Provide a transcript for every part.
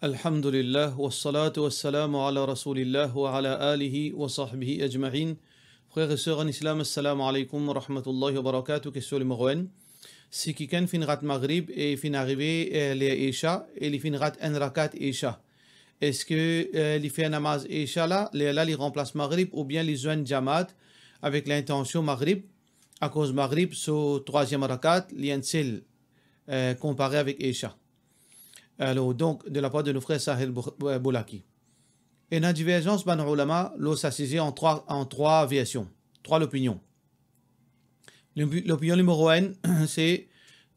Alhamdulillah, wassalatu wassalamu ala rasulillah wa ala alihi wa sahbihi ajma'in. Frères et sœurs en islam, assalamu alaikum wa rahmatullahi wa barakatuh. Question numéro 1. Si quelqu'un fin rat maghrib et fin arrivé les Isha et il fin rat un rakat Isha, est-ce que il fait un namaz Isha là, il remplace maghrib ou bien il joint jamaat avec l'intention maghrib à cause maghrib sur troisième rakat, il y a un seul comparé avec Isha. Alors, donc, de la part de nos frères Sahel Boulaki. Et la divergence, ben, ulama, l'eau s'assise en trois versions, trois opinions. L'opinion numéro 1, c'est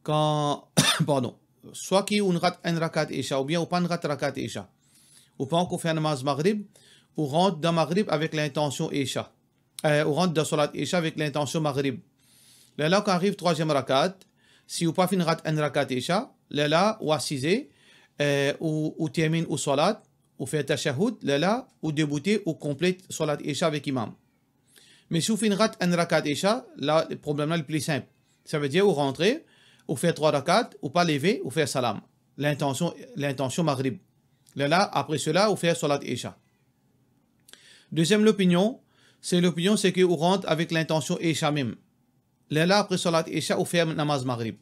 quand, pardon, soit qui on rate un rakat Isha, ou bien on pas un rakat Isha, ou pas qu'on fait un namaz maghrib, ou rentre dans maghrib avec l'intention Isha, ou rentre dans salat Isha avec l'intention maghrib. Là, quand arrive troisième rakat, si on pas fait un rakat Isha, là, ou assisé, ou termine ou salat, ou fait tashahhud, là, ou débuter, ou complète salat Isha avec imam. Mais si vous faites un rakat Isha, là, le problème là, le plus simple. Ça veut dire, ou rentrer, ou faire 3 rakats, ou pas lever, ou faire salam. L'intention maghrib. Là, après cela, ou faire salat Isha. Deuxième l'opinion, c'est que vous rentre avec l'intention Isha même. Là, après salat Isha, ou faire namaz maghrib.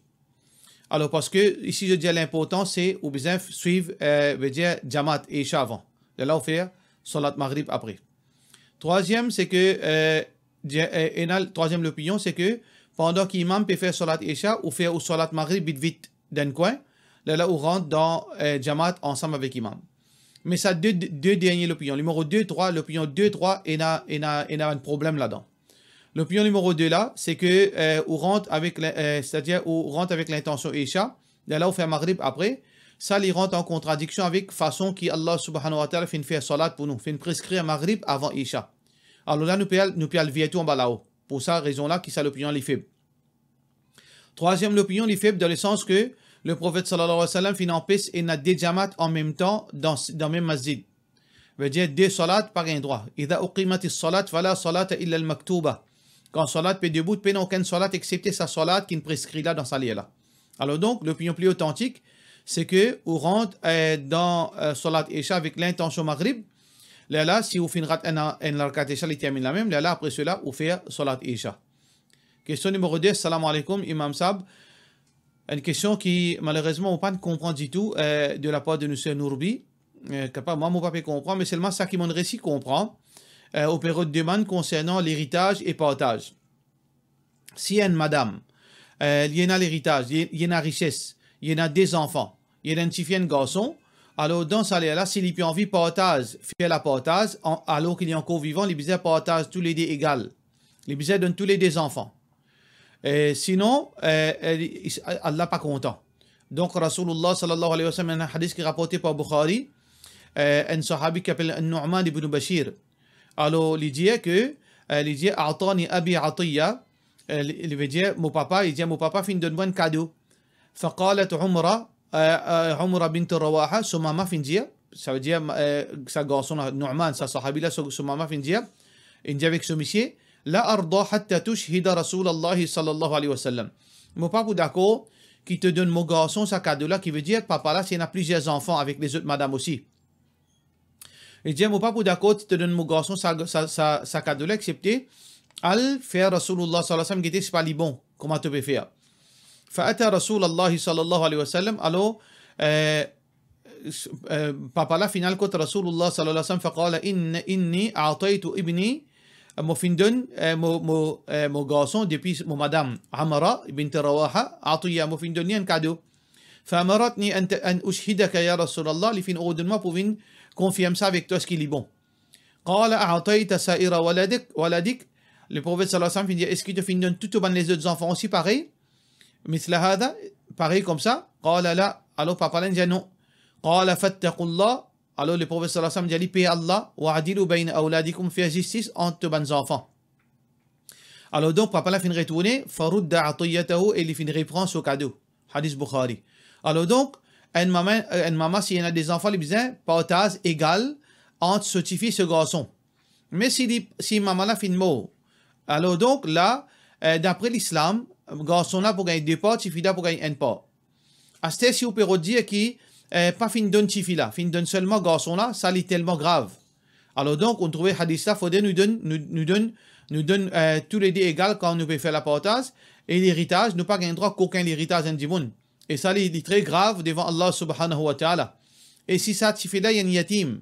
Alors, parce que ici, je dis l'important, c'est ou bien suivre, veut dire Jamaat et Isha avant. Là, on fait Salat Maghrib après. Troisième, c'est que, troisième l'opinion, c'est que pendant qu'imam peut faire Salat Isha ou faire Salat Maghrib vite d'un coin, là, on rentre dans Jamaat ensemble avec imam. Mais ça, deux dernières l'opinion. Numéro 2, 3, l'opinion 2, 3, il y a un problème là-dedans. L'opinion numéro 2 là, c'est que on rentre avec l'intention Isha, là on fait Maghrib après, ça il rentre en contradiction avec façon qui Allah subhanahu wa ta'ala fait faire salat pour nous, fait prescrire Maghrib avant Isha. Alors là nous payons le vietou en bas là-haut. Pour ça raison là qui ça l'opinion les faible. Troisième l'opinion les faible dans le sens que le prophète sallallahu alayhi wa sallam fait en paix et n'a des jamat en même temps dans le même masjid. Veut dire deux salats par un droit. Idha uqimatis salat fala salata illa al-maktuba. Quand salat peut debout, peut aucun salat excepté sa salat qui ne prescrit là dans sa lia là. Alors donc, l'opinion plus authentique, c'est que on rentre dans salat Isha avec l'intention maghrib. Là, si vous finirez un rakat Isha, il termine la même. Là, après cela, vous faites salat Isha. Question numéro 2, salam alaikum, Imam Sab. Une question qui, malheureusement, on ne peut pas comprendre du tout de la part de M. Nourbi. Moi, mon papa comprend, mais seulement ça qui mon récit comprend. Au période de demande concernant l'héritage et partage. Si une madame, il y a l'héritage, il y a la richesse, il y a des enfants, il y a un petit garçon, alors dans ce là s'il y a envie de partage, faire la partage, alors qu'il est encore vivant, il besoin partage tous les deux égal. Il besoin donne tous les deux enfants. Sinon, Allah pas content. Donc, Rasulullah sallallahu alayhi wa sallam, un hadith qui est rapporté par Bukhari, un sahabi qui s'appelle Nu'man ibn Bashir. Alors, il dit que, A'tani abi atiya, il veut dire, mon papa fin donne un cadeau. Faqalat Umra bint Rawaha, son maman fin dire, ça veut dire, sa garçon, Nu'man, sa sahabi là, son maman fin dire, il dit avec ce monsieur, la arda hatta tushhida Rasulallah sallallahu alayhi wa sallam. Mon papa d'accord, qui te donne mon garçon, sa cadeau là, qui veut dire, papa là, s'il y a plusieurs enfants avec les autres madames aussi. Il dit, mon papa d'accord, tu te donnes mon garçon sa cadeau là, excepté, al faire Rasulullah sallallahu alayhi wa sallam, qui était c'est pas les bon, comment tu peux faire. Fa'ata Rasulullah sallallahu alayhi wa sallam, alors, papa là, final, quand Rasulullah sallallahu alayhi wa sallam, faqala, inni a'taytu ibni, mon fin donne, mon garçon, depuis mon madame, Amara, bint Rawaha, a'tiya, mon fin donne un cadeau. Fa'amaratni an ushhidaka ya Rasulallah, li fin ordonne-moi pour venir confirme ça avec toi ce qu'il est bon. Le prophète sallallahu alayhi wa sallam dit, est-ce qu'il te finit tout les autres enfants aussi pareil? Pareil comme ça? Alors papa dit non. Alors le prophète sallallahu alayhi wa sallam dit, paix Allah, wa'adilu bayna awladikum, faire justice entre les enfants. Alors donc papa là fin retourner, farudda atiyatahu, et il fin reprend son cadeau. Hadith Bukhari. Alors donc, une maman, s'il y en a des enfants, il besoin partage égal entre ce petit ce garçon. Mais si maman là fait une mot, alors donc là, d'après l'islam, garçon là pour gagner deux parts, petit fille pour gagner une part. À ce si on peut dire que pas fin donne chifila, fin donne seulement garçon là, ça est tellement grave. Alors donc, on trouvait hadith là, faudrait nous donne tous les deux égal quand nous pouvons faire la partage et l'héritage, nous pas gagner droit qu'aucun héritage en monde. Et ça, est très grave devant Allah subhanahu wa ta'ala. Et si ça tu fais là, il y a un yatim,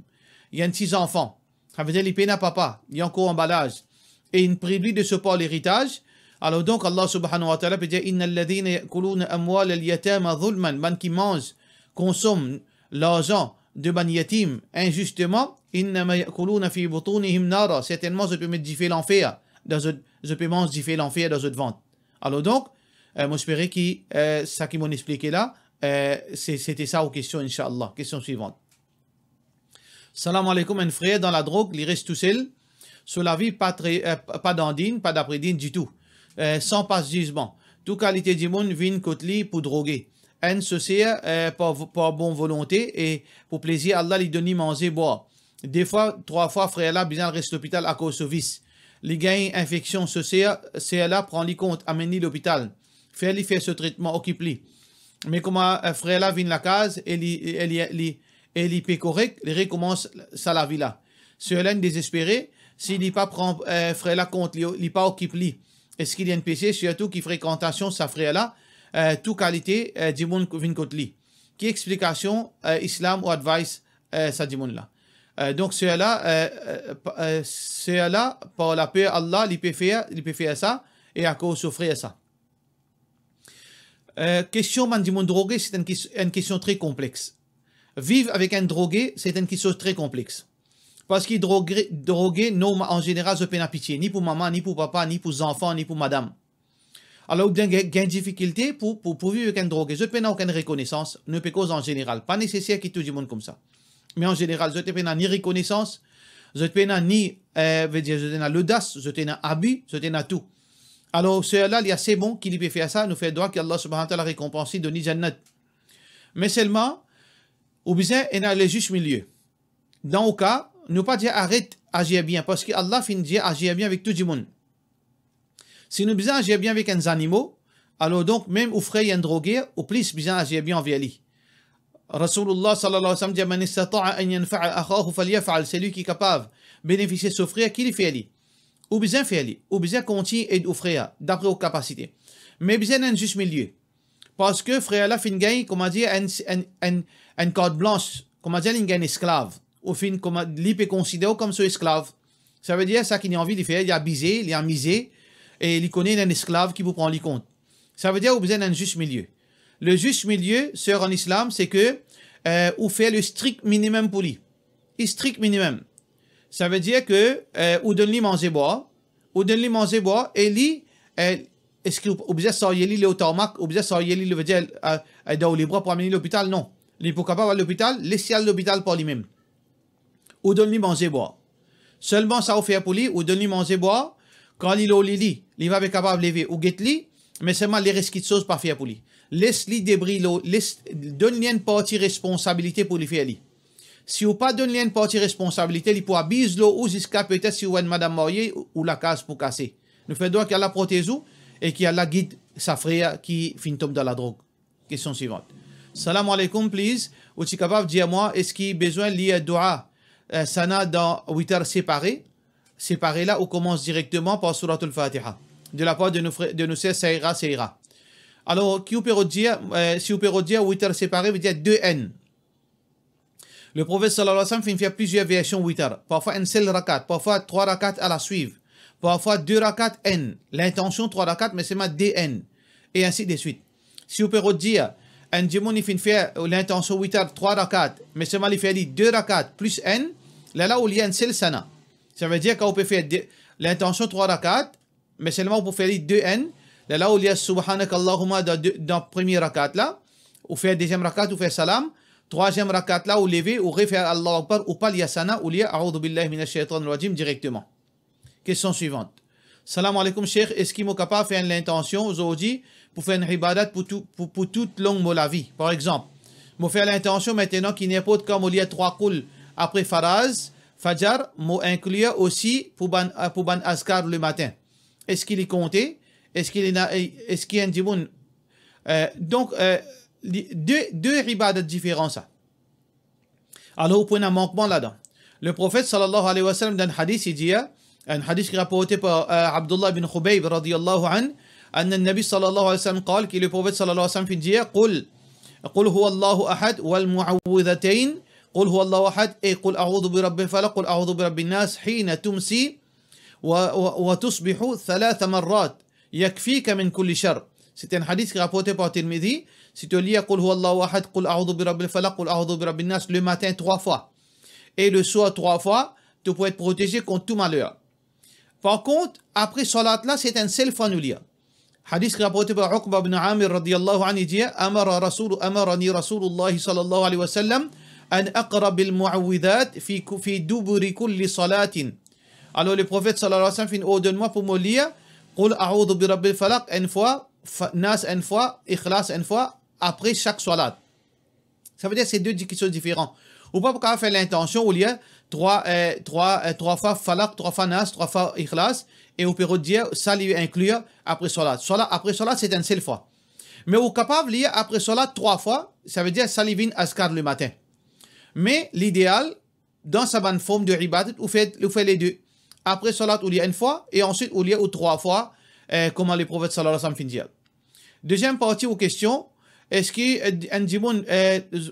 il y a 6 enfants, ça veut dire il peine papa, il y a encore emballage, et il prive de ce pas l'héritage. Alors donc, Allah subhanahu wa ta'ala peut dire Inna alladhina ya'kuluna amwal al-yatama dhulman, man qui mange, consomme l'argent de ban yatim injustement, innama ya'kuluna fi butunihim nara, certainement je peux mettre du feu l'enfer, je peux manger du feu l'enfer dans votre ventre. Alors donc, moi j'espère que ça qui m'ont expliqué là, c'était ça aux questions, Inch'Allah. Question suivante. Salam alaikum, un frère dans la drogue, il reste tout seul, sur la vie, pas d'andine, pas d'après-dine du tout, sans passe jugement. Toute qualité du monde vient côté pour droguer. Un social par bonne volonté et pour plaisir, Allah lui donne manger, boire. Des fois, 3 fois, frère là, besoin reste à l'hôpital à cause de vice. Les gains, infection sociale, c'est là, prend les compte, amène l'hôpital. Faire ce traitement, occupe-lui. Mais comment frère là vient la case, et il correct, il recommence sa vie là. Cela désespéré, s'il n'est pas prend frère là compte, il n'est pas occupé. Est-ce qu'il y a un péché, surtout qui fréquentation sa frère là, toute qualité du monde vient contre lui. Qui explication islam ou advice ça du monde là. Donc cela par la paix Allah, il peut faire ça et à cause souffrir ça. Question man du monde drogué, c'est une question très complexe. Vivre avec un drogué, c'est une question très complexe. Parce qu'il drogué, non, en général, je peine à pitié, ni pour maman, ni pour papa, ni pour les enfants, ni pour madame. Alors, il y a une difficulté pour vivre avec un drogué. Je n'ai aucune reconnaissance, ne peux cause en général. Pas nécessaire qu'il y ait tout le monde comme ça. Mais en général, je n'ai pas ni reconnaissance, je n'ai ni l'audace, je n'ai abus, je n'ai tout. Alors, cela, il y a assez bon qu'il peut faire ça, nous fait droit qu'Allah subhanahu wa ta'ala récompense de Jannat. Mais seulement, au besoin, il y a le juste milieu. Dans le cas, nous pas dire arrête agir bien, parce que Allah finit dire agir bien avec tout le monde. Si nous besoin agir bien avec les animaux, alors donc, même au frère, il y a un drogué, au plus besoin agir bien envers lui. Rasulullah sallallahu alayhi wa sallam dit Man istata'a an yanfa'a akhahu falyaf'al, c'est lui qui est capable de bénéficier de son frère, qui le fait lui. Ou besoin faire lui, ou besoin continuer et offrir d'après vos capacités. Mais besoin d'un juste milieu. Parce que frère là fin gagne, comment dire, une carte blanche, comment dire, il gagne esclave. Au fin, comment il peut considérer comme son esclave. Ça veut dire ça qu'il a envie de faire, il a abusé, il a misé, et il connaît un esclave qui vous prend les compte. Ça veut dire qu'il besoin d'un juste milieu. Le juste milieu, sœur en islam, c'est que ou fait le strict minimum pour lui. Le strict minimum. Ça veut dire que ou donne-lui manger boire, ou donne-lui manger boire, et lui, est-ce qu'il ou besoin sortir lui le tarmac, ou besoin sortir lui le veut dire dans les bras pour amener l'hôpital, non. Il est pas capable à l'hôpital, laissez à l'hôpital pour lui-même. Ou donne-lui manger boire. Seulement ça vous fait pour lui, ou donne-lui manger boire, quand il est au lit, il va être capable de lever ou guette-lui, mais seulement les restes de choses pas faire pour lui. Laisse-lui débris, donne-lui une partie responsabilité pour lui faire lui. Si vous pas donné une partie responsabilité, il pourra biser l'eau ou jusqu'à peut-être si vous êtes madame mariée ou la case pour casser. Nous faisons donc qu'il y a la protège et qu'il y a la guide sa frère qui finit tombe dans la drogue. Question suivante. Salam alaikum, please. Ou tu es capable de dire moi, est-ce qu'il y a besoin de lire dua sana dans 8 heures séparées? Séparées là, ou commence directement par Surat al-Fatiha. De la part de nos sœurs Saïra. Alors, qui vous peut dire, si vous pouvez dire 8 heures séparées, veut dire 2 N. Le prophète sallallahu alayhi wa sallam fait plusieurs versions 8 heures. Parfois une seule rakat, parfois 3 rakats à la suivre. Parfois 2 rakats N. L'intention 3 rakats, mais c'est ma DN. Et ainsi de suite. Si vous pouvez dire, un démon il fait l'intention 8 heures, 3 rakats, mais seulement il fait 2 rakats plus N, là où il y a une seule sana. Ça veut dire qu'on peut faire l'intention 3 rakats, mais seulement on peut faire 2 N, là où il y a subhanakallahumma dans le premier rakat là, ou faire deuxième rakat, ou faire salam, troisième rakat là, ou lever, ou refaire Allah Akbar, ou pas l'yasana, ou l'ya a'udhu billahi minash shaitanir rajim directement. Question suivante. Salam alaikum, cheikh. Est-ce qu'il est capable de faire l'intention aujourd'hui pour faire une ibadat pour toute longue de la vie? Par exemple, je faire l'intention maintenant qu'il n'y a pas de comme il y a 3 coups après Faraz, Fajr, je inclure aussi pour ban Azkar le matin. Est-ce qu'il est compté? Est-ce qu'il y a un dimoun? Donc, deux ibadat différents ça. Alors, vous prenez un manquement là-dedans. Le prophète sallallahu alayhi wa sallam dans un hadith, il dit, un hadith qui est rapporté par Abdullah bin Khubayb radiyallahu an, أن النبي صلى الله عليه وسلم قال que le prophète صلى الله عليه وسلم dit قل هو الله أحد والمعوذتين قل هو الله أحد أي قل أعوذ برب الفلق قل أعوذ برب الناس حين تمسي وتصبح 3 مرات يكفيك من كل شر. C'est un hadith qui est rapporté par Tirmidhi. Si tu lis قل هو الله أحد قل أعوذ برب الفلق قل أعوذ برب الناس le matin 3 fois et le soir 3 fois, tu peux être protégé contre tout malheur. Par contre, après salat là, c'est un seul fois nous lire. Hadith rapporté par Uqba ibn Amir radiyallahu anhu dit أمرني رسول الله صلى الله عليه وسلم أن أقرأ بالمعوذات في دبر كل صلاة. Alors le prophète sallallahu alayhi wa sallam fait ordonne-moi pour me lire قل أعوذ برب الفلق une fois, Nas une fois, Ikhlas une fois, après chaque salat. Ça veut dire que c'est deux choses différentes. Ou pas pour faire l'intention, il y a 3 fois Falaq, 3 fois Nas, 3 fois Ikhlas, et on peut dire ça lui inclure après salat. Après salat, c'est une seule fois. Mais on est capable de lire après salat 3 fois, ça veut dire ça lui vient askar le matin. Mais l'idéal, dans sa bonne forme de ibadat, on fait les deux. Après salat, on lit une fois, et ensuite on lit 3 fois, comment le prophète sallallahu alayhi wa sallam finit. Deuxième partie aux questions. Est-ce qu'un dimoun,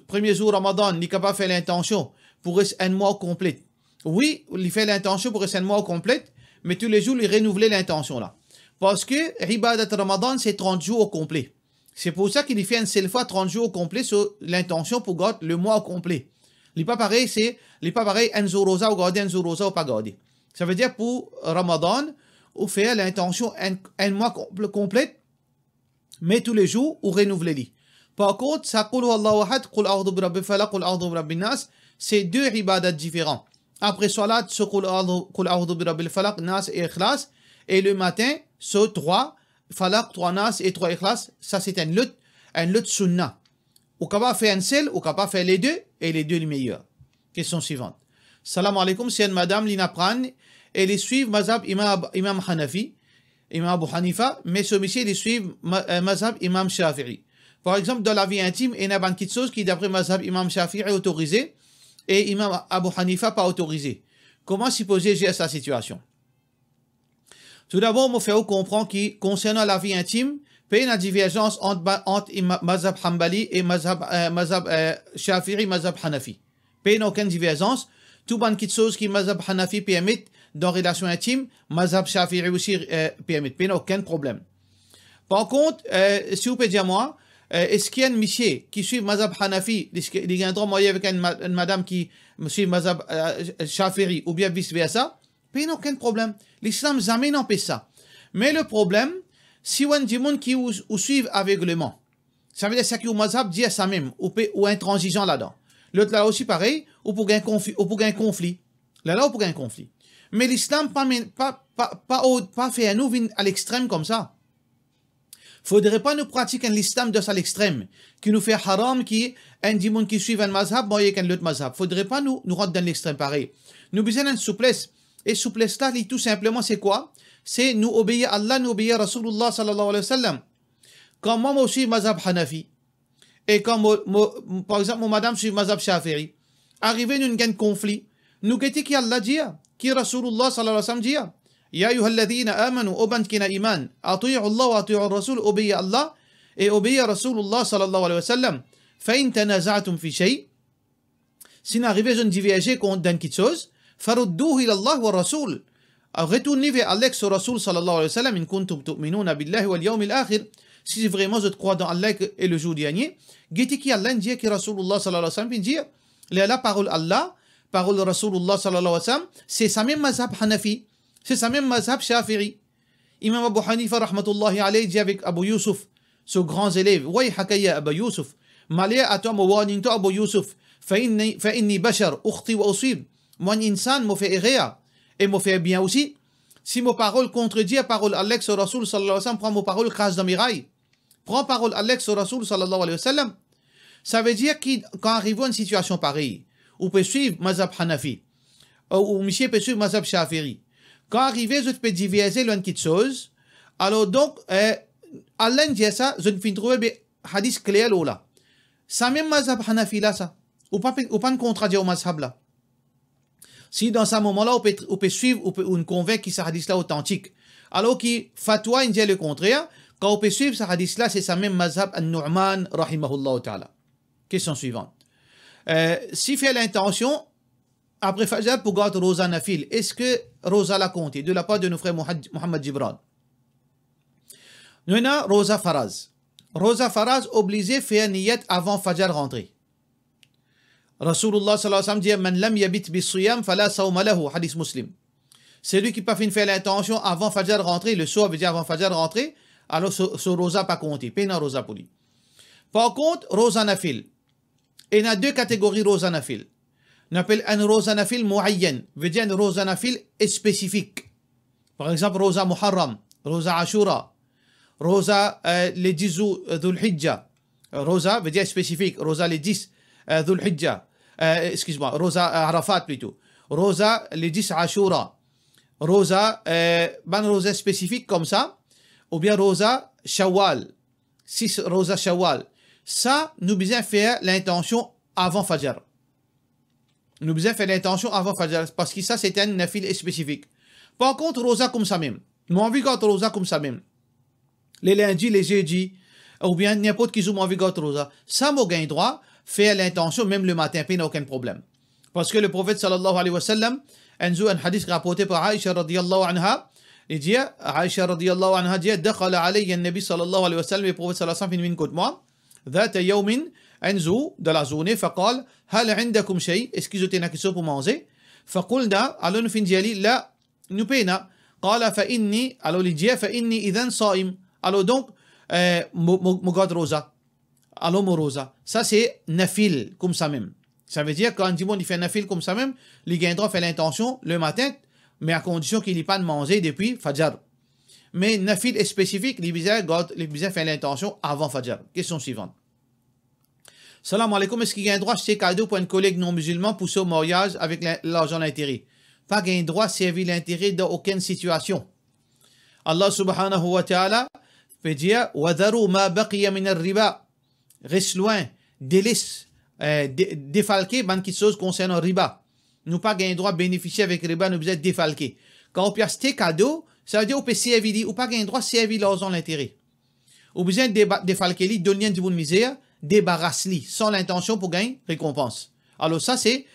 premier jour Ramadan, n'est capable de faire l'intention pour rester un mois complet? Oui, il fait l'intention pour rester un mois complet, mais tous les jours, il renouveler l'intention là. Parce que Ibadat Ramadan, c'est 30 jours complet. C'est pour ça qu'il fait une seule fois 30 jours complet sur l'intention pour garder le mois complet. Il n'est pas pareil, un jour rosa ou garder un jour rosa ou pas garder. Ça veut dire pour Ramadan, on fait l'intention un mois complet, mais tous les jours, on renouvelle. Par contre, ça qul huwallahu ahad, qul a'udhu bi rabbil falaq, qul a'udhu bi rabbin nas, c'est deux ibadats différents. Après salat, ce qul a'udhu bi rabbil falaq, nas et ikhlas, et le matin, ce 3 falaq, 3 nas et 3 ikhlas, ça c'est une lutte sunnah. Ou capable faire un seul, ou capable faire les deux, et les deux les meilleurs. Question suivante. Salam alaikum, c'est une madame Lina Pran, et les suivent mazhab imam Hanafi, imam Abu Hanifa, mais ce monsieur les suivent mazhab imam Shafi'i. Par exemple, dans la vie intime, il y a une petite chose qui, d'après Mazhab Imam Shafi'i, est autorisée et Imam Abu Hanifa pas autorisé. Comment supposer gérer sa situation? Tout d'abord, il faut comprendre que, concernant la vie intime, il y a une divergence entre Mazhab Hanbali et Mazhab Shafi'i, Mazhab Hanafi. Il n'y a aucune divergence. Tout une petite chose qui Mazhab Hanafi permet dans la relation intime, Mazhab Shafi'i aussi permet. Il n'y a aucun problème. Par contre, si vous pouvez dire moi, est-ce qu'il y a un monsieur qui suit Mazhab Hanafi, il y a un droit moyen avec une madame qui suit Mazhab Shafi'i ou bien vice-versa? Il n'y a aucun problème. L'islam jamais n'empêche ça. Mais le problème, si on a des gens qui suivent aveuglement, ça veut dire que le Mazhab dit à ça même, ou intransigeant là-dedans. L'autre là aussi pareil, ou pour un conflit. Là, pour un conflit. Mais l'islam pas fait un ouvre à l'extrême comme ça. Faudrait pas nous pratiquer l'islam de ça à l'extrême, qui nous fait haram, qui un démon qui suit un mazhab, moyen qu'un autre mazhab. Faudrait pas nous rendre dans l'extrême pareil. Nous besoin d'une souplesse. Et souplesse là, tout simplement, c'est quoi? C'est nous obéir à Allah, nous obéir à Rasulullah sallallahu alayhi wa sallam. Quand moi aussi mazhab Hanafi, et quand par exemple, madame suit mazhab Shafi'i, arrivé nous un conflit, nous guettons qui Allah dit, qui Rasulullah sallallahu alayhi wa sallam dit, يا أيها الذين آمنوا أبنكنا إيمان أطيعوا الله وأطيعوا الرسول أبي الله أبي رسول الله صلى الله عليه وسلم فإن تنازعتم في شيء si n'arrivez à diverger contre quelque chose فردوه إلى الله والرسول retournez vers Allah et Rasul صلى الله عليه وسلم إن كنتم تؤمنون بالله واليوم الآخر si vraiment vous croyez dans Allah et le jour dernier guettez qui Allah dit que Rasulullah صلى الله عليه وسلم dit la parole Allah parole Rasulullah صلى الله عليه وسلم c'est sa même mazhab Hanafi. C'est ça même mazhab Shafi'i. Imam Abu Hanifa rahmatullahi alayhi dit avec Abu Yusuf, ce grand élève, ouais hakaya Abu Yusuf, malaya atom warning to Abu Yusuf, fa inni bashar ukhti wa usib. Moi insan me fait errer et me fait bien aussi. Si mes paroles contredisent la parole Alex au Rasul sallallahu alayhi wa sallam, prends mes paroles crasse dans mes rails. Prends parole Alex au Rasul sallallahu alayhi wa sallam. Ça veut dire que quand arrive une situation pareille, on peut suivre mazhab Hanafi, ou monsieur peut suivre mazhab Shafi'i. Quand arrivé, je peux diverger l'une petite chose. Alors donc, Allah dit ça, je ne finis trouver des hadiths clairs là. Ça même mazhab Hanafi là, ça. Ou pas ne contredire au mazhab là. Si dans ce moment-là, on peut suivre, on nous convainc que ce hadith-là authentique. Alors que fatwa, il dit le contraire. Quand on peut suivre ce hadith-là, c'est ça même mazhab al-Nu'man, rahimahullah ta'ala. Question suivante. Si fait l'intention, après Fajr, pour garder Rosa Nafil, est-ce que Rosa l'a compté de la part de nos frères Mohamed Gibran? Nous avons Rosa Faraz. Rosa Faraz obligé de faire niyat avant Fajr rentrer. Rasulullah sallallahu alayhi wa sallam dit Man lam yabit bis siyam fala sawma lahu, hadith muslim. Celui qui n'a pas fait faire l'intention avant Fajr rentrer, le soir veut dire avant Fajr rentrer, alors ce Rosa pas compté, pena Rosa pour lui. Par contre, Rosa Nafil. Il y a deux catégories Rosa Nafil. On appelle un Rosa Nafil muayyan, veut dire un Rosa Nafil spécifique. Par exemple, Rosa Muharram, Rosa Ashura, Rosa les 10 Dhul Hijjah. Rosa veut dire spécifique, Rosa les 10 Dhul Hijjah. Excuse-moi, Rosa Arafat plutôt. Rosa les 10 Ashura. Rosa, ban Rosa spécifique comme ça, ou bien Rosa Shawwal. 6 Rosa Shawwal. Ça, nous besoin faire l'intention avant Fajr. Nous besoin faire l'intention avant Fajr, parce que ça, c'est un nafil spécifique. Par contre, Rosa comme ça même. Nous envie de Rosa comme ça même. Les lundis, les jeudis, ou bien n'importe qui joue envie de Rosa. Ça, moi, gagne droit, faire l'intention même le matin, puis il n'y a aucun problème. Parce que le prophète sallallahu alayhi wa sallam, un hadith rapporté par Aïcha radiyallahu anha, il dit, Aïcha radiyallahu anha dit, Dakhala alayya nabi sallallahu alayhi wa sallam, le prophète sallallahu alayhi wa sallam, côté moi, ذات يوم أنزو de la journée فقال هل عندكم شيء est-ce que vous avez quelque chose pour manger فقلنا alors nous fin diali لا nous payna قال فإني alors il dit فإني إذن صائم alors donc mon garde rosa alors mon rosa ça c'est nafil comme ça même ça veut dire quand il fait nafil comme ça même il gagnera fait l'intention le matin mais à condition qu'il n'ait pas de manger depuis Fajr. Mais nafil est spécifique, les bizarres fait l'intention avant Fajr. Question suivante. Salam alaikum, est-ce qu'il y a un droit à acheter cadeau pour un collègue non musulman poussé au mariage avec l'argent d'intérêt? Pas un droit à servir l'intérêt dans aucune situation. Allah subhanahu wa ta'ala peut dire وَذَرُوا مَا بَقِيَ مِنَ الرِّبَا. Reste loin, délaisse, défalquer, ban qui chose concernant riba. Nous pas un droit à bénéficier avec riba, nous besoin défalquer. Quand on peut acheter cadeau, ça veut dire qu'on peut servir, ou pas un droit à servir l'argent d'intérêt. Ou besoin de défalquer, donner une bonne misère, débarrasser sans l'intention pour gagner récompense. Alors ça c'est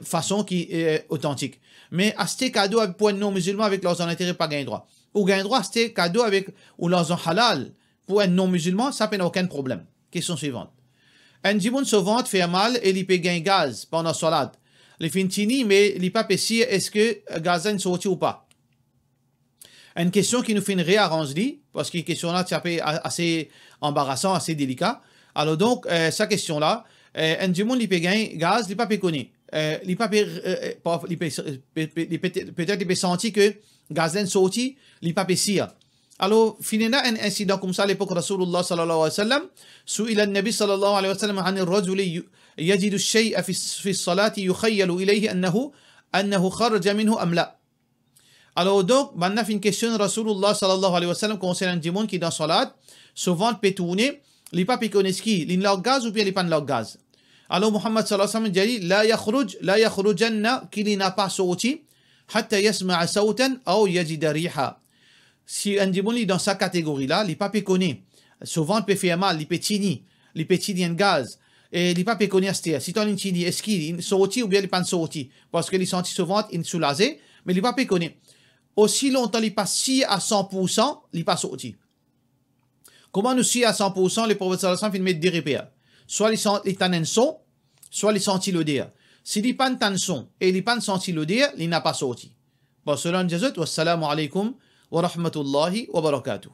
façon qui est authentique. Mais acheter cadeau pour un non-musulman avec l'argent d'intérêt, pas gagner droit. Ou gagner droit acheter cadeau avec ou l'argent halal pour un non-musulman, ça n'a aucun problème. Question suivante. Un djibon sauvant fait mal et il peut gagner gaz pendant la salade. Les fintini, mais il pas pessi, est-ce que gaz est sorti ou pas? Une question qui nous fait une réarranger, parce que la question là, c'est assez embarrassant, assez délicat. Alors donc, cette question-là, un du monde, il peut gagner gaz, il peut pas connaître. Il peut-être il peut sentir que gaz est sorti, il peut pas si. Alors, finalement, un incident comme ça à l'époque, Rasulullah sallallahu alayhi wa sallam, سئل النبي صلى الله عليه وسلم عن الرجل يجد الشيء في الصلاة يخيل إليه أنه خرج منه أم لا. Alors donc, maintenant, une question de Rasulullah sallallahu alayhi wa sallam concernant un monde qui est dans salat, souvent peut tourner, il n'est pas piconné ski, il n'a gaz ou bien il n'est pas de gaz. Alors Muhammad sallallahu alayhi wa sallam dit, la yakhrujanna qu'il n'a pas sorti, hatta yasma'a sawtan ou yajida riha. Si un monde est dans sa catégorie là, il n'est pas piconné, souvent il peut faire mal, il peut tini un gaz, et il n'est pas piconné à ce terre. Si tu as une tini, est-ce qu'il est sorti ou bien il n'est pas sorti? Parce que il senti souvent, il est soulagé, mais il n'est pas piconné. Aussi longtemps il passe si à 100%, il passe sorti. Comment nous si à 100%, les prophètes sallallahu alayhi wa sallam mettent des repères. Soit il t'en un son, soit il sentit l'odeur. S'il n'est pas un son et il n'est pas senti l'odeur, il n'a pas sorti. Bon, selon Jésus, wassalamu alaikum wa rahmatullahi wa barakatuh.